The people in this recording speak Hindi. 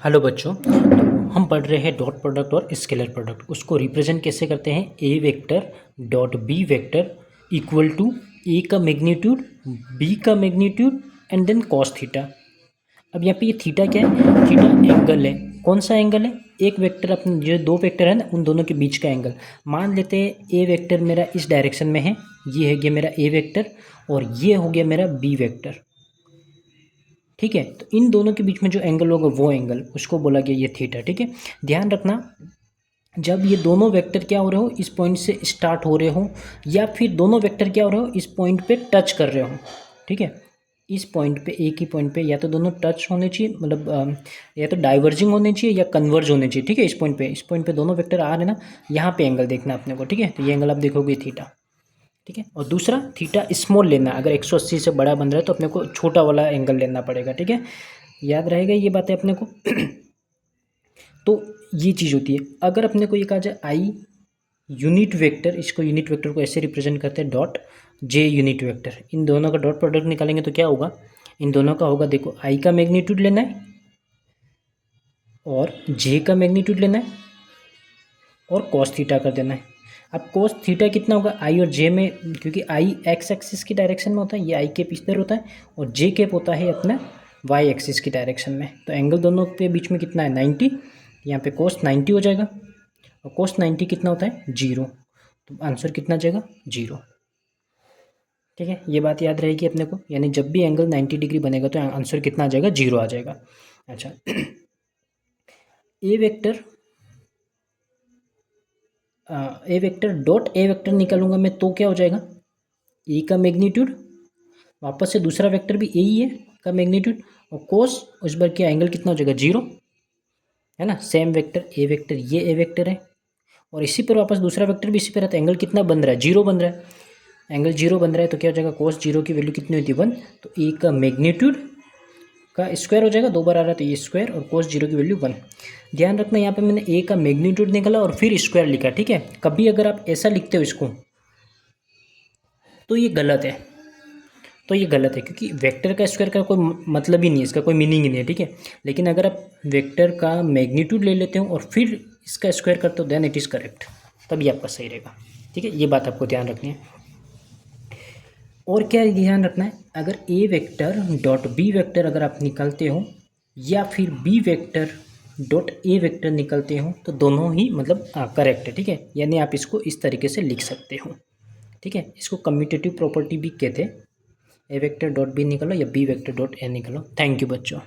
हेलो बच्चों, हम पढ़ रहे हैं डॉट प्रोडक्ट और स्केलर प्रोडक्ट। उसको रिप्रेजेंट कैसे करते हैं? A vector dot B vector equal to A का मैग्नीट्यूड, बी का magnitude and then cos theta. अब यहाँ पे ये थीटा क्या है? थीटा एंगल है। कौन सा एंगल है? एक वेक्टर, अपने जो दो वेक्टर है ना, उन दोनों के बीच का एंगल। मान लेते हैं ए वेक्टर मेरा इस डायरेक्शन में है, ये है गया मेरा ए वेक्टर और ये हो गया मेरा बी वेक्टर। ठीक है, तो इन दोनों के बीच में जो एंगल होगा वो एंगल, उसको बोला गया ये थीटा। ठीक है, ध्यान रखना, जब ये दोनों वेक्टर क्या हो रहे हो, इस पॉइंट से स्टार्ट हो रहे हो, या फिर दोनों वेक्टर क्या हो रहे हो, इस पॉइंट पे टच कर रहे हो। ठीक है, इस पॉइंट पे, एक ही पॉइंट पे या तो दोनों टच होने चाहिए, मतलब या तो डाइवर्जिंग होने चाहिए या कन्वर्ज होने चाहिए। ठीक है, इस पॉइंट पे दोनों वेक्टर आ रहे हैं ना, यहाँ पे एंगल देखना अपने को। ठीक है, तो ये एंगल आप देखोगे थीटा। ठीक है, और दूसरा थीटा स्मॉल लेना है। अगर 180 से बड़ा बन रहा है तो अपने को छोटा वाला एंगल लेना पड़ेगा। ठीक है, याद रहेगा ये बातें अपने को। तो ये चीज़ होती है। अगर अपने को ये कहा जाए आई यूनिट वेक्टर, इसको यूनिट वेक्टर को ऐसे रिप्रेजेंट करते हैं डॉट जे यूनिट वेक्टर। इन दोनों का डॉट प्रोडक्ट निकालेंगे तो क्या होगा? इन दोनों का होगा, देखो, आई का मैग्नीट्यूड लेना है और जे का मैग्नीट्यूड लेना है और कॉस थीटा कर देना है। अब कोस थीटा कितना होगा आई और जे में, क्योंकि आई एक्स एक्सिस की डायरेक्शन में होता है, ये आई के इधर होता है, और जे कैप होता है अपना वाई एक्सिस की डायरेक्शन में। तो एंगल दोनों के बीच में कितना है? 90। यहाँ पे कोस 90 हो जाएगा, और कोस 90 कितना होता है? 0। तो आंसर कितना जाएगा? 0। ठीक है, ये बात याद रहेगी अपने को, यानी जब भी एंगल 90 डिग्री बनेगा तो आंसर कितना आ जाएगा? 0 आ जाएगा। अच्छा, A vector A vector dot A vector निकालूंगा मैं तो क्या हो जाएगा? ए का मैग्नीट्यूड, वापस से दूसरा वेक्टर भी ए ही है का मैग्नीट्यूड, और कोस, उस बार क्या एंगल कितना हो जाएगा? 0, है ना। सेम वेक्टर ए वेक्टर, ये ए वेक्टर है, और इसी पर वापस दूसरा वेक्टर भी इसी पर है, तो एंगल कितना बन रहा है? 0 बन रहा है। एंगल 0 बन रहा है तो क्या हो जाएगा? कोस 0 की वैल्यू कितनी होती है? 1। तो ए का मैग्नीट्यूड का स्क्वायर हो जाएगा, 2 बार आ रहा है तो ये स्क्वायर, और कोस 0 की वैल्यू 1। ध्यान रखना, यहाँ पे मैंने ए का मैग्नीट्यूड निकाला और फिर स्क्वायर लिखा। ठीक है, कभी अगर आप ऐसा लिखते हो इसको तो ये गलत है, क्योंकि वेक्टर का स्क्वायर का कोई मतलब ही नहीं है, इसका कोई मीनिंग ही नहीं है। ठीक है, लेकिन अगर आप वेक्टर का मैग्नीट्यूड ले लेते हो और फिर इसका स्क्वायर करते हो, देन इट इज़ करेक्ट, तभी आपका सही रहेगा। ठीक है, ये बात आपको ध्यान रखनी है। और क्या ध्यान रखना है? अगर A vector dot B vector अगर आप निकालते हो, या फिर B vector dot A vector निकलते हो, तो दोनों ही मतलब करेक्ट है। ठीक है, यानी आप इसको इस तरीके से लिख सकते हो। ठीक है, इसको कम्यूटेटिव प्रॉपर्टी भी कहते हैं। ए वेक्टर डॉट बी निकालो या बी वेक्टर डॉट ए निकालो। थैंक यू बच्चों।